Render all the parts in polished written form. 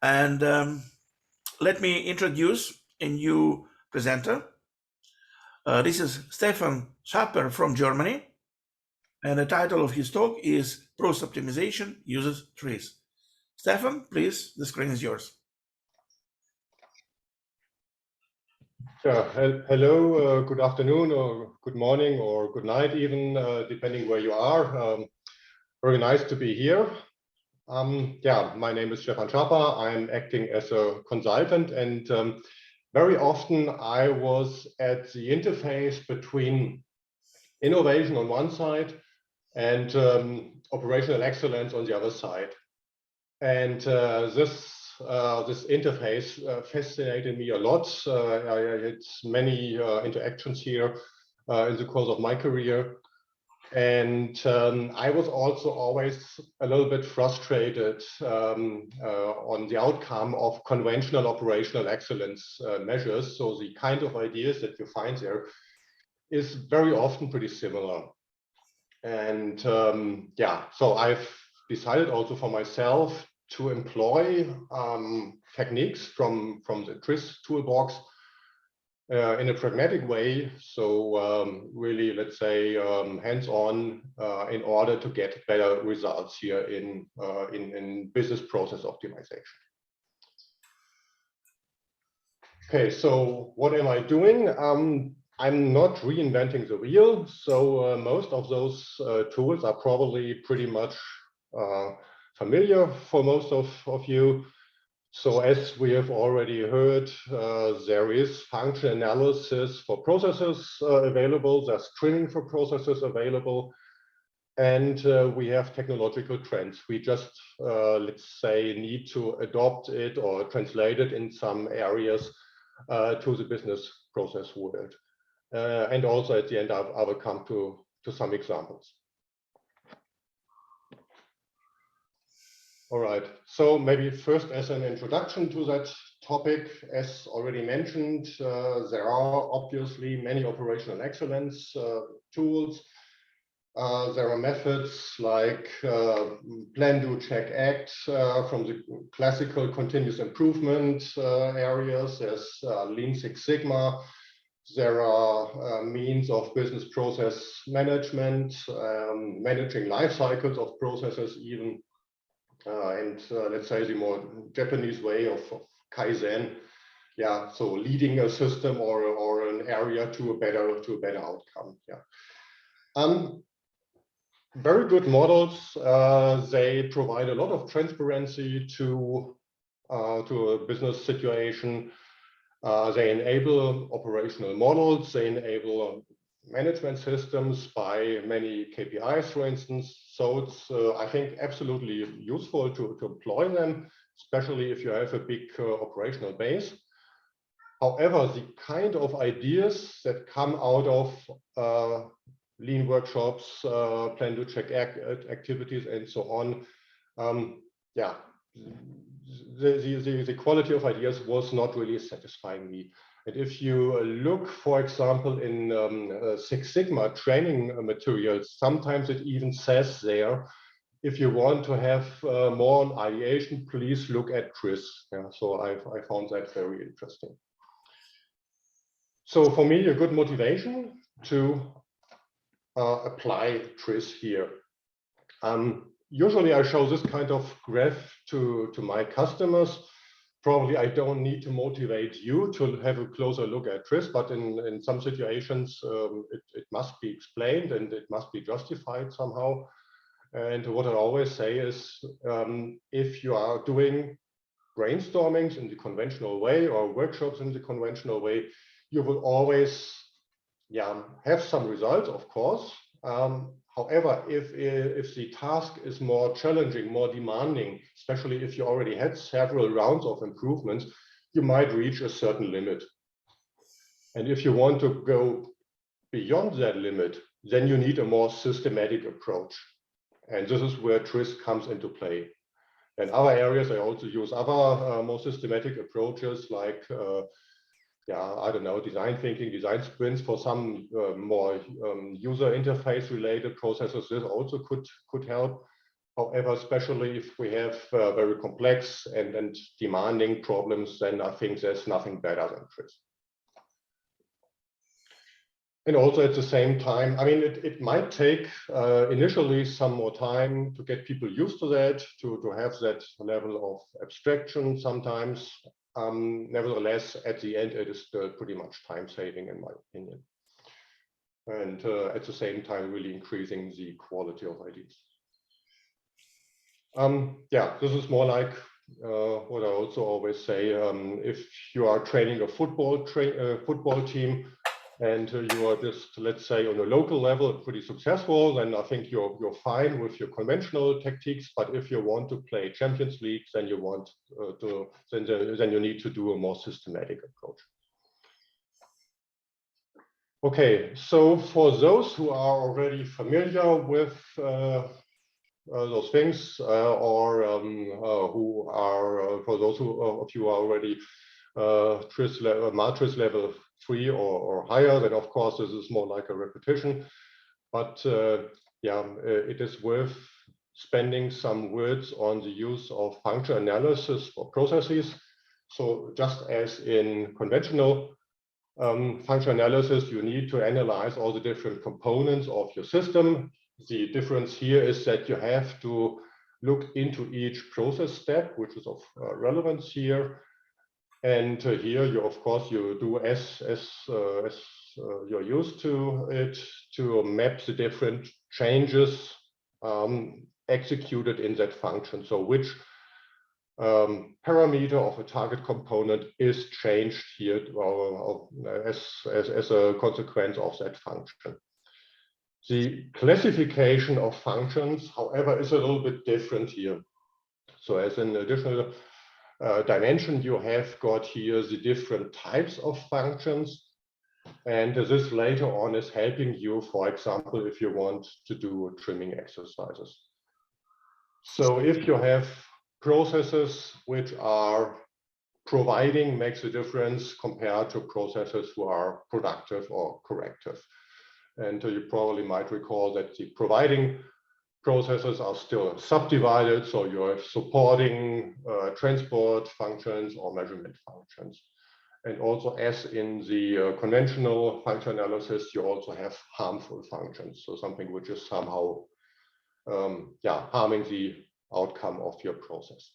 And let me introduce a new presenter. This is Stefan Schaper from Germany. And the title of his talk is Process Optimization Uses TRIZ. Stefan, please, the screen is yours. Hello, good afternoon, or good morning, or good night even, depending where you are. Very nice to be here. My name is Stefan Schaper. I'm acting as a consultant, and very often I was at the interface between innovation on one side and operational excellence on the other side. And this interface fascinated me a lot. I had many interactions here in the course of my career. And I was also always a little bit frustrated on the outcome of conventional operational excellence measures. So the kind of ideas that you find there is very often pretty similar. And so I've decided also for myself to employ techniques from the TRIZ toolbox in a pragmatic way. So really, let's say, hands-on in order to get better results here in business process optimization. Okay, so what am I doing? I'm not reinventing the wheel. So most of those tools are probably pretty much familiar for most of you. So as we have already heard, there is function analysis for processes available. There's training for processes available. And we have technological trends. We just, let's say, need to adopt it or translate it in some areas to the business process world. And also at the end, I will come to some examples. All right, so maybe first as an introduction to that topic, as already mentioned, there are obviously many operational excellence tools. There are methods like plan, do, check, act from the classical continuous improvement areas. There's Lean Six Sigma. There are means of business process management, managing life cycles of processes even. And let's say the more Japanese way of Kaizen, yeah, so leading a system or an area to a better outcome. Yeah, very good models. They provide a lot of transparency to a business situation. They enable operational models. They enable management systems by many KPIs, for instance. So it's, I think, absolutely useful to employ them, especially if you have a big operational base. However, the kind of ideas that come out of lean workshops, plan to check activities, and so on, yeah, the quality of ideas was not really satisfying me. And if you look, for example, in Six Sigma training materials, sometimes it even says there, if you want to have more on ideation, please look at TRIZ. Yeah, so I found that very interesting. So for me, a good motivation to apply TRIZ here. Usually I show this kind of graph to my customers. Probably I don't need to motivate you to have a closer look at TRIZ, but in some situations it must be explained and it must be justified somehow. And what I always say is, if you are doing brainstormings in the conventional way or workshops in the conventional way, you will always, yeah, have some results, of course. However, if the task is more challenging, more demanding, especially if you already had several rounds of improvements, you might reach a certain limit. And if you want to go beyond that limit, then you need a more systematic approach. And this is where TRIZ comes into play. In other areas, I also use other more systematic approaches like yeah, I don't know, design thinking, design sprints for some more user interface related processes. This also could help. However, especially if we have very complex and demanding problems, then I think there's nothing better than TRIZ. And also at the same time, I mean, it might take initially some more time to get people used to that, to have that level of abstraction sometimes. Nevertheless, at the end, it is still pretty much time saving, in my opinion. And at the same time, really increasing the quality of ideas. Yeah, this is more like what I also always say. If you are training a football team, and you are just, let's say, on a local level pretty successful, then I think you're fine with your conventional tactics. But if you want to play Champions League, then you want then you need to do a more systematic approach. Okay, so for those who are already familiar with those things, or who are for those of you who are already TRIZ level, matrix level 3 or higher, then of course this is more like a repetition. But yeah, it is worth spending some words on the use of function analysis for processes. So just as in conventional function analysis, you need to analyze all the different components of your system. The difference here is that you have to look into each process step, which is of relevance here. And here, you of course you do as you're used to it, to map the different changes executed in that function. So which parameter of a target component is changed here as a consequence of that function. The classification of functions, however, is a little bit different here. So as an additional dimension, you have got here the different types of functions, and this later on is helping you, for example, if you want to do trimming exercises. So if you have processes which are providing, makes a difference compared to processes who are productive or corrective. And you probably might recall that the providing processes are still subdivided, so you have supporting transport functions or measurement functions. And also, as in the conventional function analysis, you also have harmful functions, so something which is somehow harming the outcome of your process.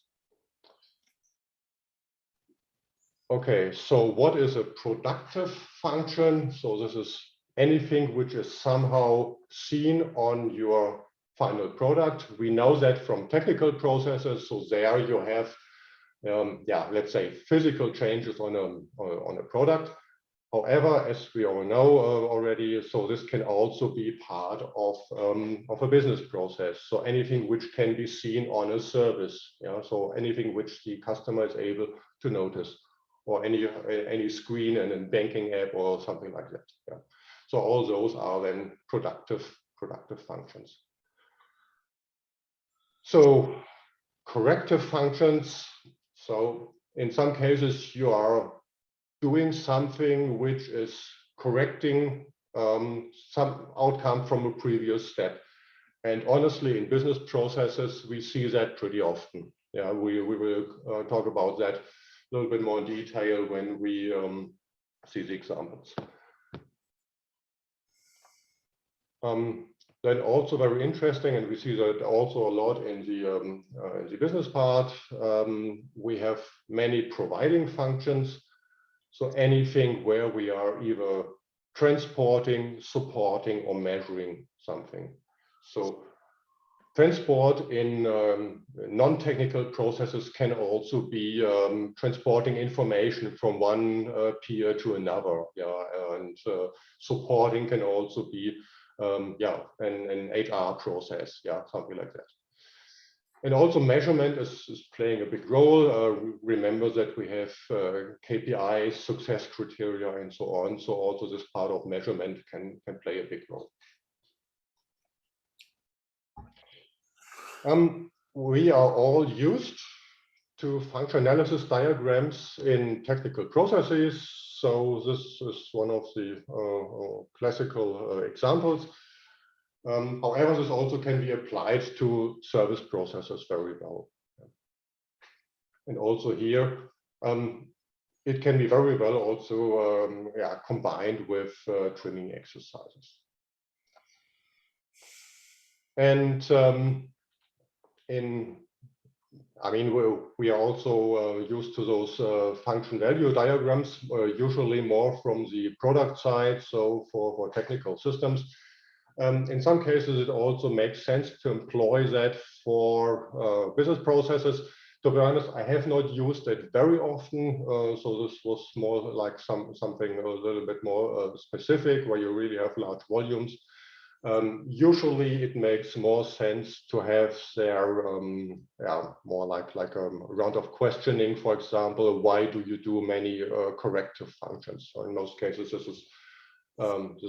Okay, so what is a productive function? So this is anything which is somehow seen on your final product. We know that from technical processes. So there you have, let's say, physical changes on a product. However, as we all know already, so this can also be part of a business process. So anything which can be seen on a service. So anything which the customer is able to notice, or any screen and a banking app or something like that. Yeah. So all those are then productive functions. So corrective functions. So in some cases you are doing something which is correcting some outcome from a previous step. And honestly, in business processes, we see that pretty often. Yeah, we will talk about that a little bit more in detail when we see the examples. Then also very interesting, and we see that also a lot in the business part, we have many providing functions. So anything where we are either transporting, supporting, or measuring something. So transport in non-technical processes can also be transporting information from one peer to another. Yeah, and supporting can also be an HR process. Yeah, something like that. And also measurement is playing a big role. Remember that we have KPIs, success criteria, and so on. So also this part of measurement can play a big role. We are all used to function analysis diagrams in technical processes. So this is one of the classical examples. However, this also can be applied to service processes very well. And also here, it can be very well also combined with trimming exercises. And we are also used to those function value diagrams, usually more from the product side, so for technical systems. In some cases, it also makes sense to employ that for business processes. To be honest, I have not used it very often, so this was more like something a little bit more specific, where you really have large volumes. Usually, it makes more sense to have there more like a round of questioning. For example, why do you do many corrective functions? So in most cases, this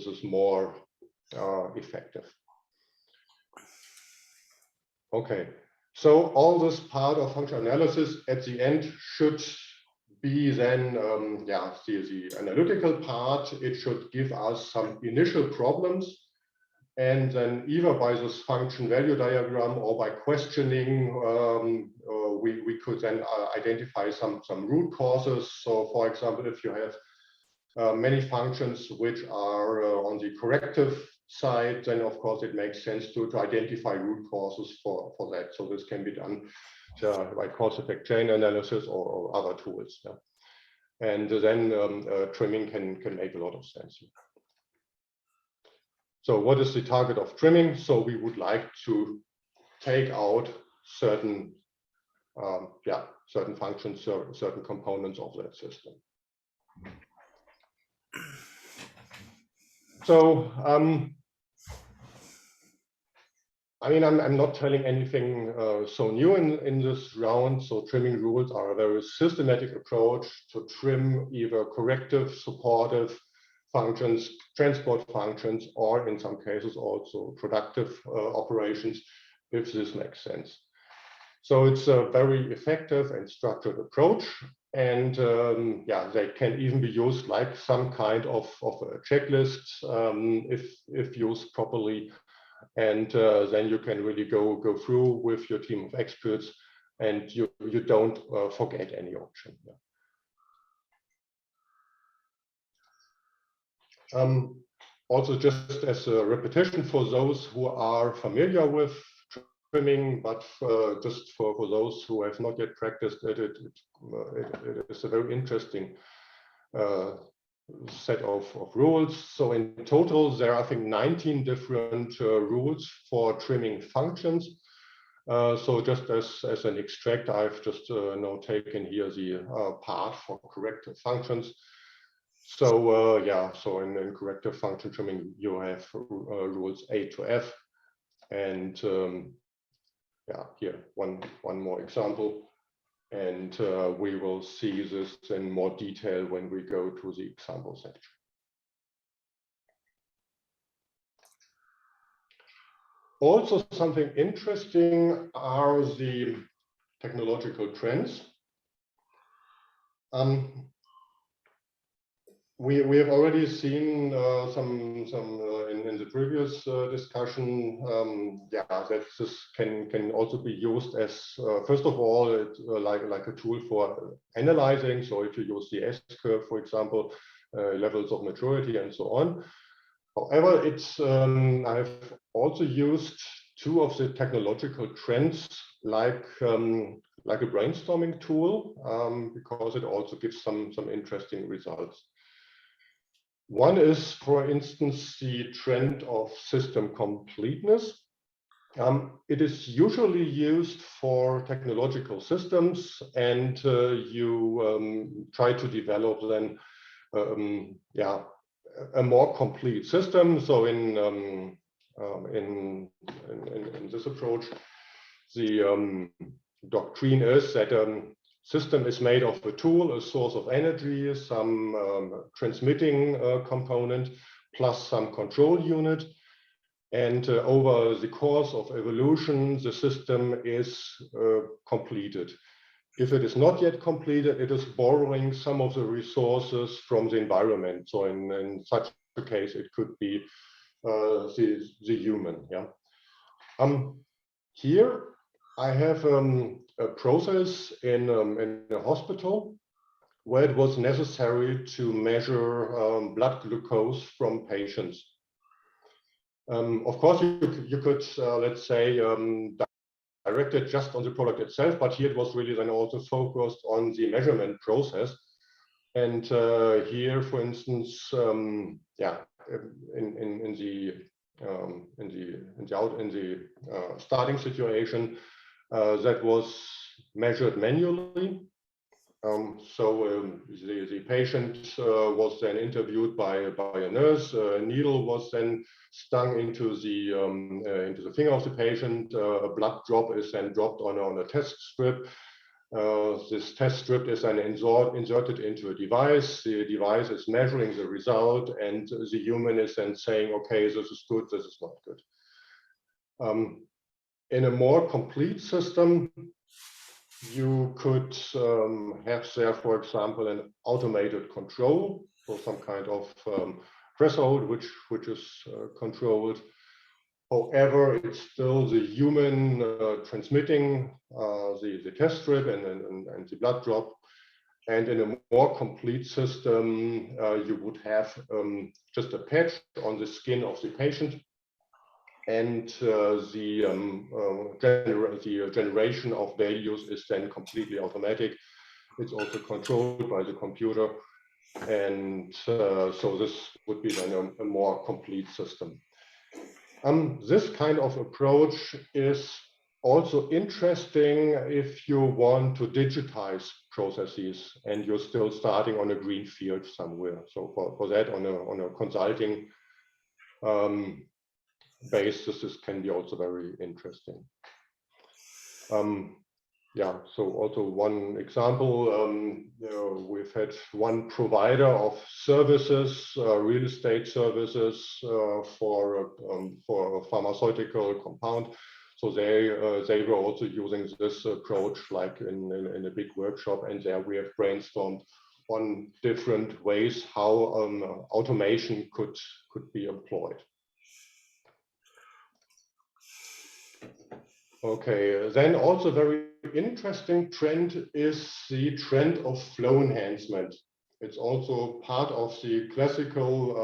is more effective. Okay, so all this part of functional analysis at the end should be then the analytical part. It should give us some initial problems, and then either by this function value diagram or by questioning, we could then identify some root causes. So for example, if you have many functions which are on the corrective side, then of course it makes sense to identify root causes for that. So this can be done by cause effect chain analysis or other tools. Yeah. And then trimming can make a lot of sense. So what is the target of trimming? So we would like to take out certain functions, certain components of that system. So, I'm not telling anything so new in this round. So trimming rules are a very systematic approach to trim either corrective, supportive functions, transport functions, or in some cases also productive operations, if this makes sense. So it's a very effective and structured approach. And they can even be used like some kind of a checklist if used properly. And then you can really go through with your team of experts, and you don't forget any option. Also, just as a repetition for those who are familiar with trimming, but just for those who have not yet practiced it, it is a very interesting set of rules. So in total, there are, I think, 19 different rules for trimming functions. So just as an extract, I've just now taken here the part for corrective functions. So so in corrective function trimming, you have rules A to F, and here one more example, and we will see this in more detail when we go to the example section. Also, something interesting are the technological trends. We have already seen some in the previous discussion that this can also be used as first of all like a tool for analyzing. So if you use the S-curve, for example, levels of maturity and so on. However, I've also used two of the technological trends like a brainstorming tool because it also gives some interesting results. One is, for instance, the trend of system completeness. It is usually used for technological systems, and you try to develop then a more complete system. So in this approach, the doctrine is that system is made of a tool, a source of energy, some transmitting component, plus some control unit. And over the course of evolution, the system is completed. If it is not yet completed, it is borrowing some of the resources from the environment. So in such a case, it could be the human. Yeah. Here I have a process in a hospital where it was necessary to measure blood glucose from patients. Of course, you could, let's say, direct it just on the product itself, but here it was really then also focused on the measurement process. And here, for instance, yeah, in the starting situation, that was measured manually. The patient was then interviewed by a nurse. A needle was then stung into the finger of the patient. A blood drop is then dropped on a test strip. This test strip is then inserted into a device. The device is measuring the result, and the human is then saying, okay, this is good, this is not good. In a more complete system, you could have there, for example, an automated control, or some kind of threshold which is controlled. However, it's still the human transmitting the test strip and the blood drop. And in a more complete system, you would have just a patch on the skin of the patient, and the generation of values is then completely automatic. It's also controlled by the computer, and so this would be then a more complete system. This kind of approach is also interesting if you want to digitize processes and you're still starting on a green field somewhere. So for that, on a consulting basis, this can be also very interesting. Yeah, so also one example, we've had one provider of services, real estate services for a pharmaceutical compound. So they were also using this approach, like in a big workshop, and there we have brainstormed on different ways how automation could be employed. Okay, then also very interesting trend is the trend of flow enhancement. It's also part of the classical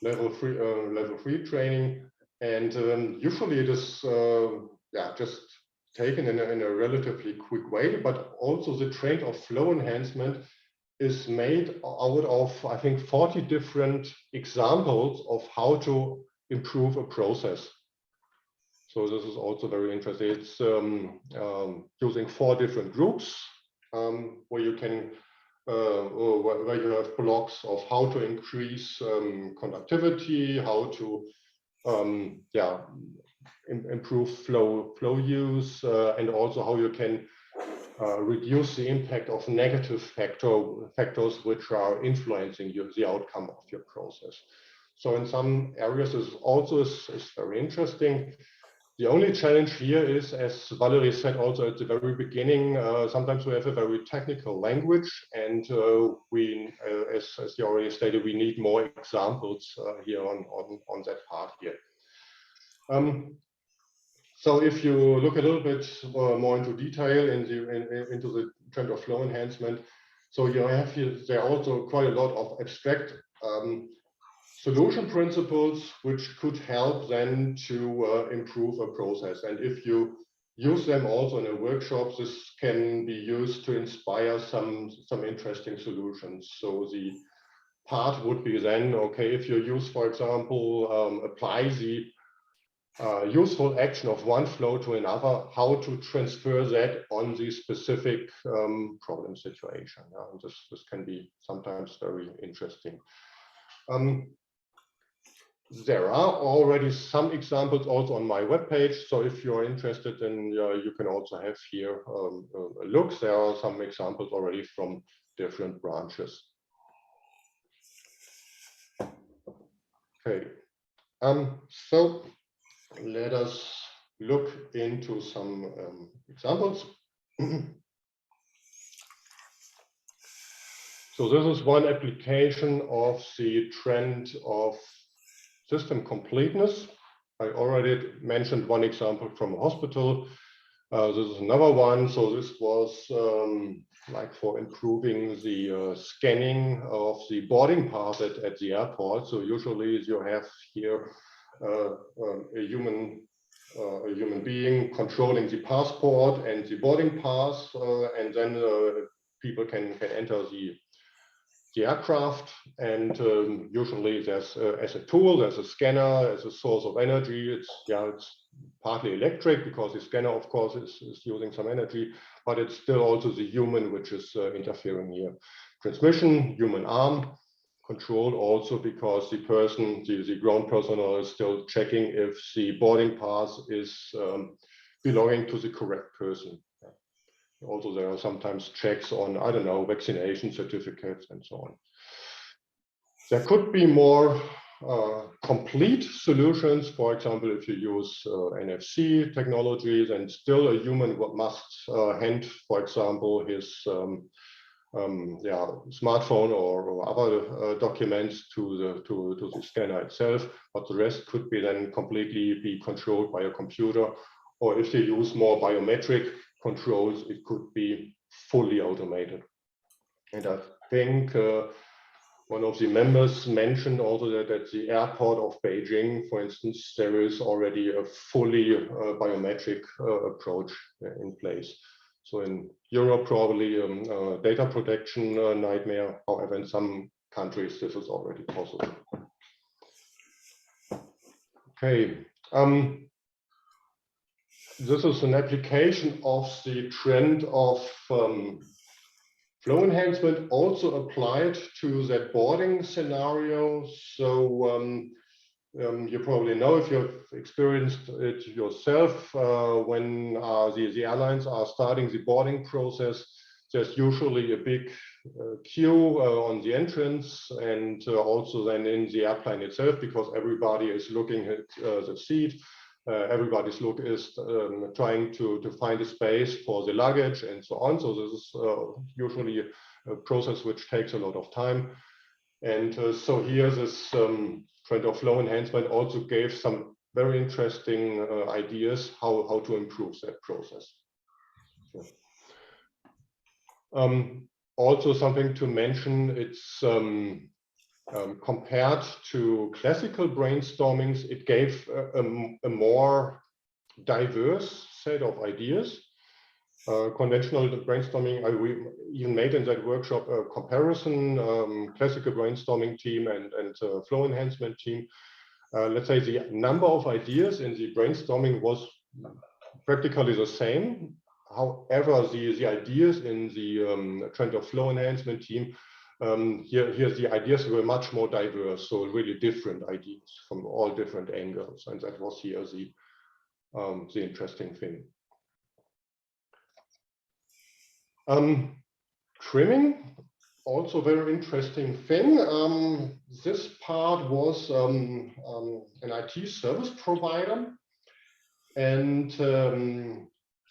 level 3 training, and usually it is yeah, just taken in a relatively quick way, but also the trend of flow enhancement is made out of, I think, 40 different examples of how to improve a process. So this is also very interesting. It's using 4 different groups where you can where you have blocks of how to increase conductivity, how to yeah, improve flow use, and also how you can reduce the impact of negative factors which are influencing the outcome of your process. So in some areas, this also is very interesting. The only challenge here is, as Valerie said also at the very beginning, sometimes we have a very technical language, and we, as you already stated, we need more examples here on that part here. So if you look a little bit more into detail into the trend of flow enhancement, so you have here, there are also quite a lot of abstract solution principles which could help then to improve a process. And if you use them also in a workshop, this can be used to inspire some interesting solutions. So the part would be then, okay, if you use, for example, apply the useful action of one flow to another, how to transfer that on the specific problem situation. And this can be sometimes very interesting. There are already some examples also on my webpage, so if you're interested, then you can also have here a look. There are some examples already from different branches. Okay, so let us look into some examples. So this is one application of the trend of system completeness. I already mentioned one example from a hospital. This is another one. So this was like for improving the scanning of the boarding pass at the airport. So usually you have here a human being controlling the passport and the boarding pass, and then people can enter the aircraft, and usually there's as a tool, there's a scanner as a source of energy. It's partly electric because the scanner, of course, is using some energy, but it's still also the human which is interfering here. Transmission, human arm, controlled also because the person, the ground personnel is still checking if the boarding pass is belonging to the correct person. Also, there are sometimes checks on, I don't know, vaccination certificates and so on. There could be more complete solutions. For example, if you use NFC technologies, and still a human must hand, for example, his smartphone or other documents to the scanner itself, but the rest could be then completely be controlled by a computer. Or if they use more biometric controls, it could be fully automated. And I think one of the members mentioned also that at the airport of Beijing, for instance, there is already a fully biometric approach in place. So in Europe, probably data protection nightmare. However, in some countries, this is already possible. Okay. This is an application of the trend of flow enhancement, also applied to that boarding scenario. So you probably know, if you've experienced it yourself, when the airlines are starting the boarding process, there's usually a big queue on the entrance, and also then in the airplane itself, because everybody is looking at the seat. Everybody's look is trying to find a space for the luggage and so on. So this is usually a process which takes a lot of time. And so here this trend of flow enhancement also gave some very interesting ideas how to improve that process. Also something to mention, it's compared to classical brainstormings, it gave a more diverse set of ideas. Conventional brainstorming, we even made in that workshop a comparison, classical brainstorming team and flow enhancement team. Let's say the number of ideas in the brainstorming was practically the same. However, the ideas in the trend of flow enhancement team, here the ideas were much more diverse, so really different ideas from all different angles, and that was here the interesting thing. Trimming, also very interesting thing. This part was an IT service provider, and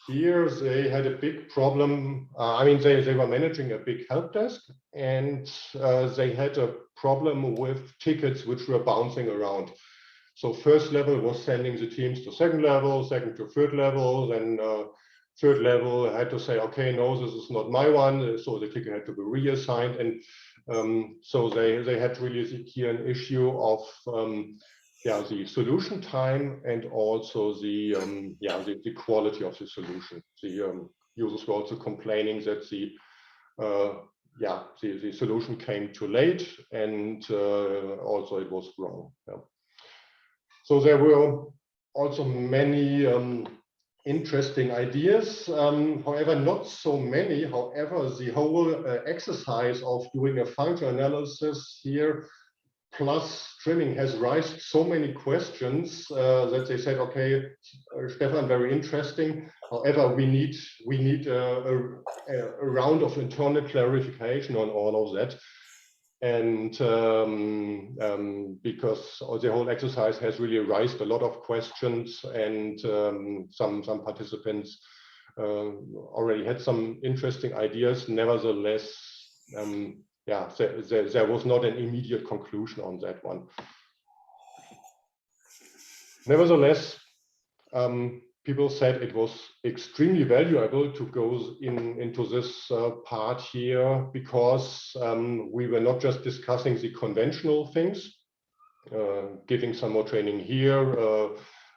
here they had a big problem. I mean, they were managing a big help desk, and they had a problem with tickets which were bouncing around. So first level was sending the teams to second level, second to third level, then third level had to say, okay, no, this is not my one. So the ticket had to be reassigned. And so they had really here an issue of the solution time, and also the quality of the solution. The users were also complaining that the solution came too late, and also it was wrong. Yeah. So there were also many interesting ideas, however, not so many. However, the whole exercise of doing a function analysis here plus trimming has raised so many questions that they said, okay, Stefan, very interesting. However, we need a round of internal clarification on all of that. And because the whole exercise has really raised a lot of questions, and some participants already had some interesting ideas. Nevertheless, there was not an immediate conclusion on that one. Nevertheless, people said it was extremely valuable to go into this part here, because we were not just discussing the conventional things, giving some more training here,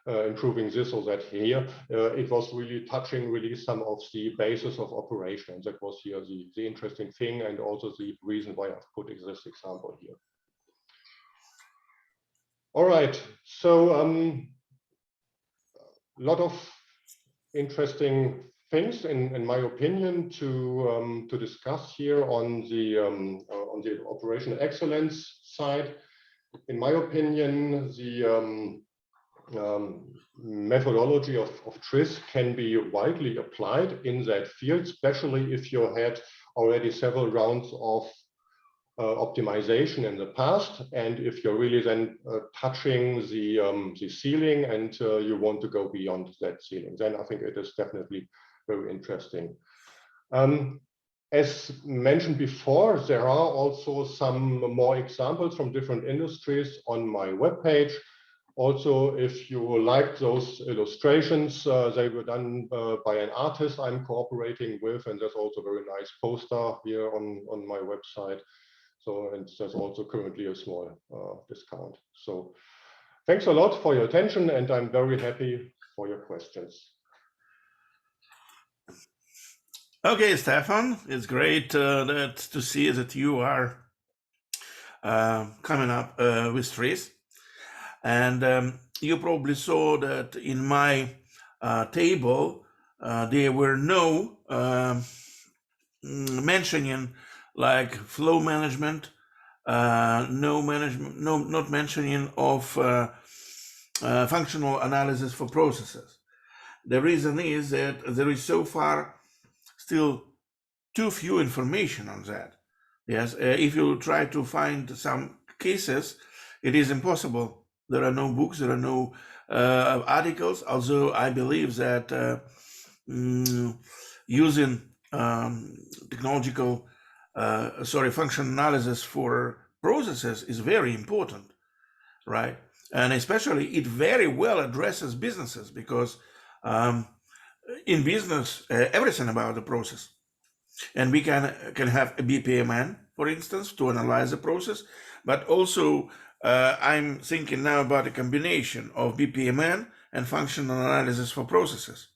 improving this or that here. It was really touching really some of the basis of operations. That was here the interesting thing, and also the reason why I've put this example here. All right, so a lot of interesting things, in my opinion, to discuss here on the operational excellence side. In my opinion, the methodology of TRIZ can be widely applied in that field, especially if you had already several rounds of optimization in the past, and if you're really then touching the ceiling and you want to go beyond that ceiling, then I think it is definitely very interesting. As mentioned before, there are also some more examples from different industries on my webpage. Also, if you like those illustrations, they were done by an artist I'm cooperating with, and there's also a very nice poster here on my website. So, and there's also currently a small discount. So thanks a lot for your attention, and I'm very happy for your questions. Okay, Stefan, it's great to see that you are coming up with TRIZ. And you probably saw that in my table, there were no mentioning like flow management, not mentioning of functional analysis for processes. The reason is that there is so far still too few information on that. Yes, if you try to find some cases, it is impossible. There are no books, there are no articles, although I believe that using function analysis for processes is very important, right? And especially it very well addresses businesses, because in business, everything about the process. And we can have a BPMN, for instance, to analyze the process, but also I'm thinking now about a combination of BPMN and functional analysis for processes.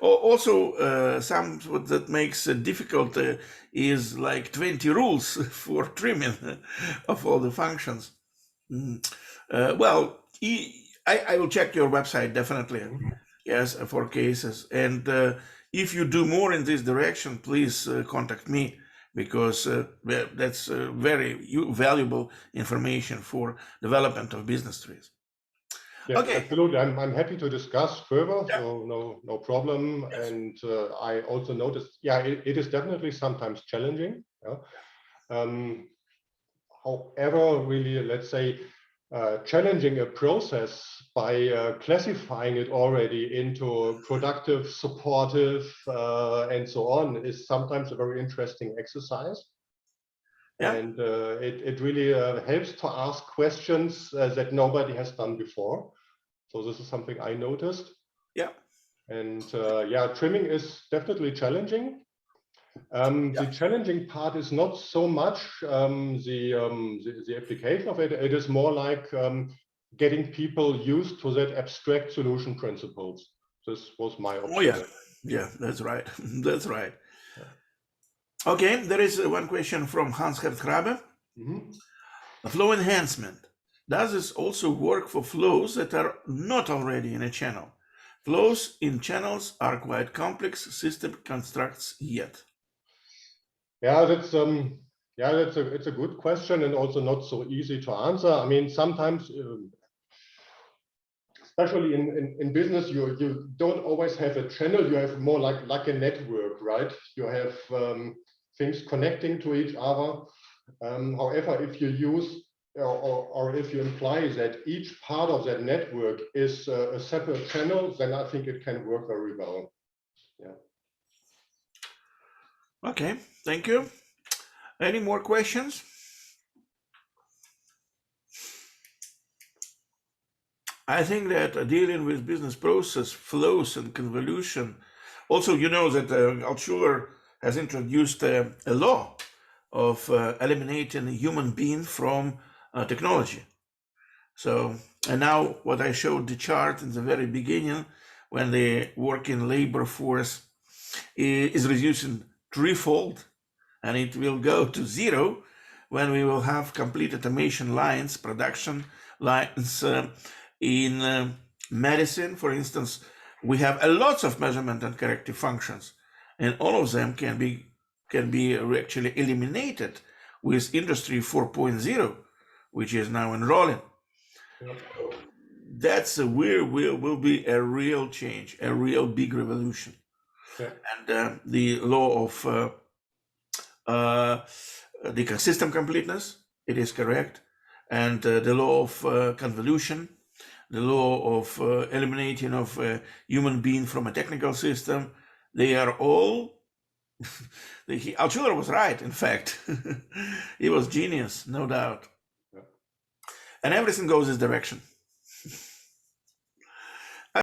Also, some that makes it difficult is like 20 rules for trimming of all the functions. Well, I will check your website definitely, yes, for cases. And if you do more in this direction, please contact me, because that's very valuable information for development of business trees. Yeah, okay. Absolutely. I'm happy to discuss further, Yeah. so no problem. Yes. And I also noticed, yeah, it is definitely sometimes challenging. Yeah? However, really, let's say, challenging a process by classifying it already into productive, supportive, and so on is sometimes a very interesting exercise. Yeah. And it really helps to ask questions that nobody has done before. So this is something I noticed. Yeah. And yeah, trimming is definitely challenging. The challenging part is not so much the application of it. It is more like getting people used to that abstract solution principles. This was my observation. Yeah, that's right. That's right. Okay, there is one question from Hans-Gert Grabe. Flow enhancement. Does this also work for flows that are not already in a channel? Flows in channels are quite complex system constructs yet. Yeah, it's a good question, and also not so easy to answer. I mean, sometimes, especially in business, you don't always have a channel. You have more like a network, right? You have things connecting to each other. However, if you use or if you imply that each part of that network is a separate channel, then I think it can work very well. Yeah. Okay, thank you. Any more questions? I think that dealing with business process flows and convolution. Also, you know that Altshuler has introduced a law of eliminating a human being from technology. So, and now what I showed the chart in the very beginning, when the working labor force is reducing threefold, and it will go to zero when we will have complete automation lines, production lines in medicine. For instance, we have a lots of measurement and corrective functions, and all of them can be actually eliminated with Industry 4.0, which is now enrolling. Yeah. That's will be a real change, a real big revolution. Yeah. And the law of the system completeness, it is correct, and the law of convolution, the law of eliminating of a human being from a technical system, they are all. Altshuler was right, in fact. He was genius, no doubt. Yeah. And everything goes this direction.